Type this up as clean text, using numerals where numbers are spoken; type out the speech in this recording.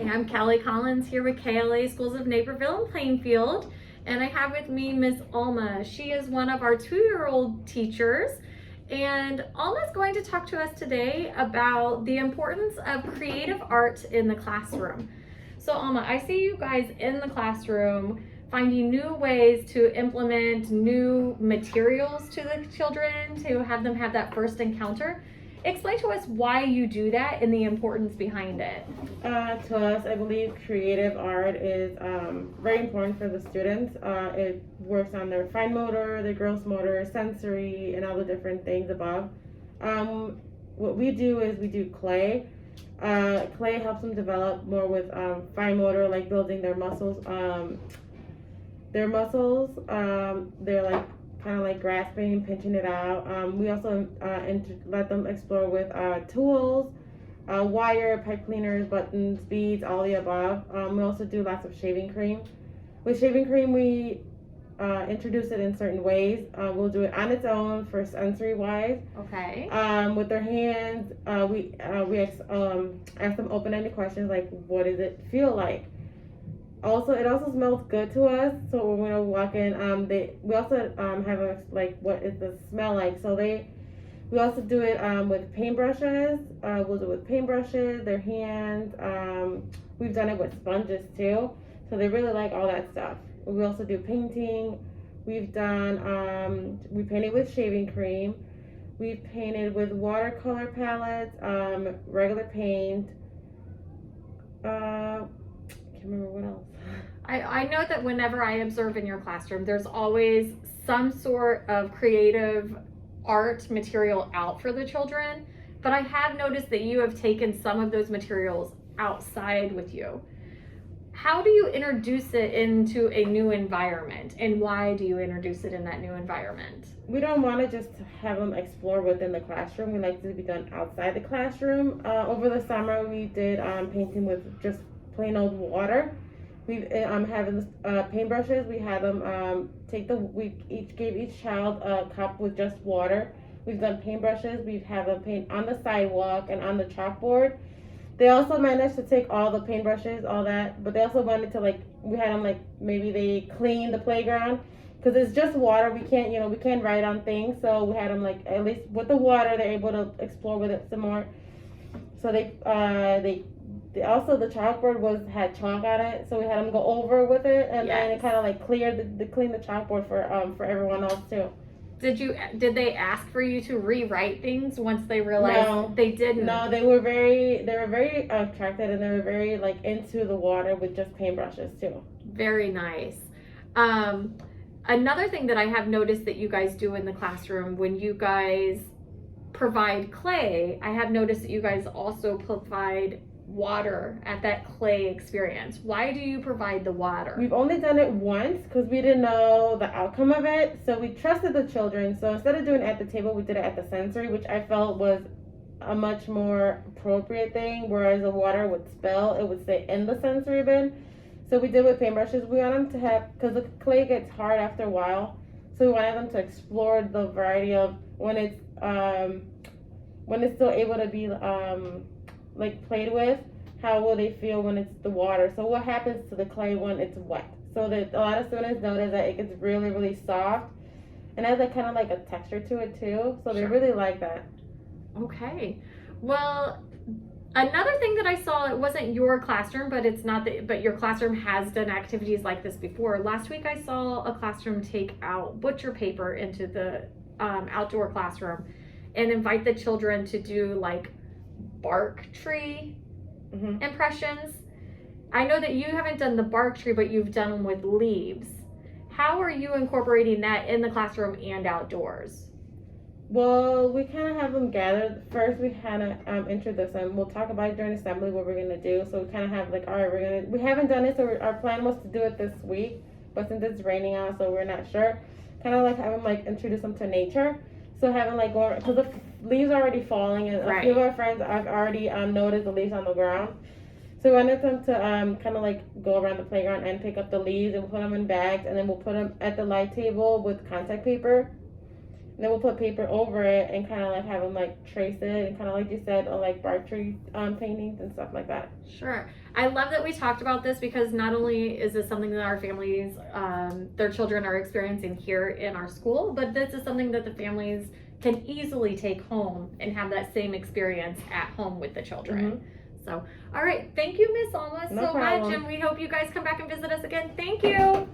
I'm Kelly Collins here with KLA Schools of Naperville and Plainfield, and I have with me Miss Alma. She is one of our 2-year-old teachers, and Alma is going to talk to us today about the importance of creative art in the classroom. So Alma, I see you guys in the classroom finding new ways to implement new materials to the children to have them have that first encounter. Explain to us why you do that and the importance behind it. To us, I believe creative art is very important for the students. It works on their fine motor, their gross motor, sensory, and all the different things above. What we do is we do clay. Clay helps them develop more with fine motor, like building their muscles. They're like kind of like grasping and pinching it out. We also let them explore with tools, wire, pipe cleaners, buttons, beads, all the above. We also do lots of shaving cream. With shaving cream, we introduce it in certain ways. We'll do it on its own for sensory wise. Okay. With their hands, we ask them open-ended questions like, what does it feel like? Also, it also smells good to us. So when we walk in, we also have a what is the smell like? So we also do it with paintbrushes. We'll do it with paintbrushes, their hands. We've done it with sponges too. So they really like all that stuff. We also do painting. We've done we painted with shaving cream. We've painted with watercolor palettes, regular paint. Can't remember what else. I know that whenever I observe in your classroom, there's always some sort of creative art material out for the children, but I have noticed that you have taken some of those materials outside with you. How do you introduce it into a new environment, and why do you introduce it in that new environment? We don't want to just have them explore within the classroom. We like to be done outside the classroom. Over the summer, we did painting with just plain old water. We having paintbrushes. We had them we each gave each child a cup with just water. We've done paintbrushes. We've had them paint on the sidewalk and on the chalkboard. They also managed to take all the paintbrushes, all that, but they also wanted to we had them maybe they clean the playground because it's just water. We can't write on things, so we had them at least with the water they're able to explore with it some more. So they also the chalkboard had chalk on it, so we had them go over with it, and then it kind of cleared clean the chalkboard for everyone else too. Did they ask for you to rewrite things once they realized? No, they didn't? No, they were very attracted, and they were very into the water with just paintbrushes too. Very nice. Another thing that I have noticed that you guys do in the classroom when you guys provide clay, I have noticed that you guys also provide water at that clay experience. Why do you provide the water? We've only done it once because we didn't know the outcome of it, so we trusted the children. So instead of doing it at the table, we did it at the sensory, which I felt was a much more appropriate thing, whereas the water would spill, it would stay in the sensory bin. So we did with paintbrushes. We want them to have, because the clay gets hard after a while, so we wanted them to explore the variety of when it's still able to be played with. How will they feel when it's the water? So what happens to the clay when it's wet? So that a lot of students notice that it gets really, really soft, and it has kind of a texture to it too. So they really like that. Okay. Well, another thing that I saw, it wasn't your classroom, but your classroom has done activities like this before. Last week I saw a classroom take out butcher paper into the outdoor classroom and invite the children to do bark tree impressions. I know that you haven't done the bark tree, but you've done them with leaves. How are you incorporating that in the classroom and outdoors? Well, we kind of have them gathered. First, we kind of introduce them. We'll talk about it during assembly what we're going to do. So we kind of have all right, we haven't done it, so our plan was to do it this week, but since it's raining out, so we're not sure. Kind of have them introduce them to nature. So having go because the leaves are already falling, and a few of our friends I've already noticed the leaves on the ground. So we wanted them to kind of go around the playground and pick up the leaves and put them in bags, and then we'll put them at the light table with contact paper. And then we'll put paper over it and kind of like have them like trace it and kind of like you said, or like bark tree paintings and stuff like that. Sure. I love that we talked about this because not only is this something that our families, their children are experiencing here in our school, but this is something that the families can easily take home and have that same experience at home with the children. Mm-hmm. So, all right. Thank you, Miss Alma, No so problem. much. And we hope you guys come back and visit us again. Thank you.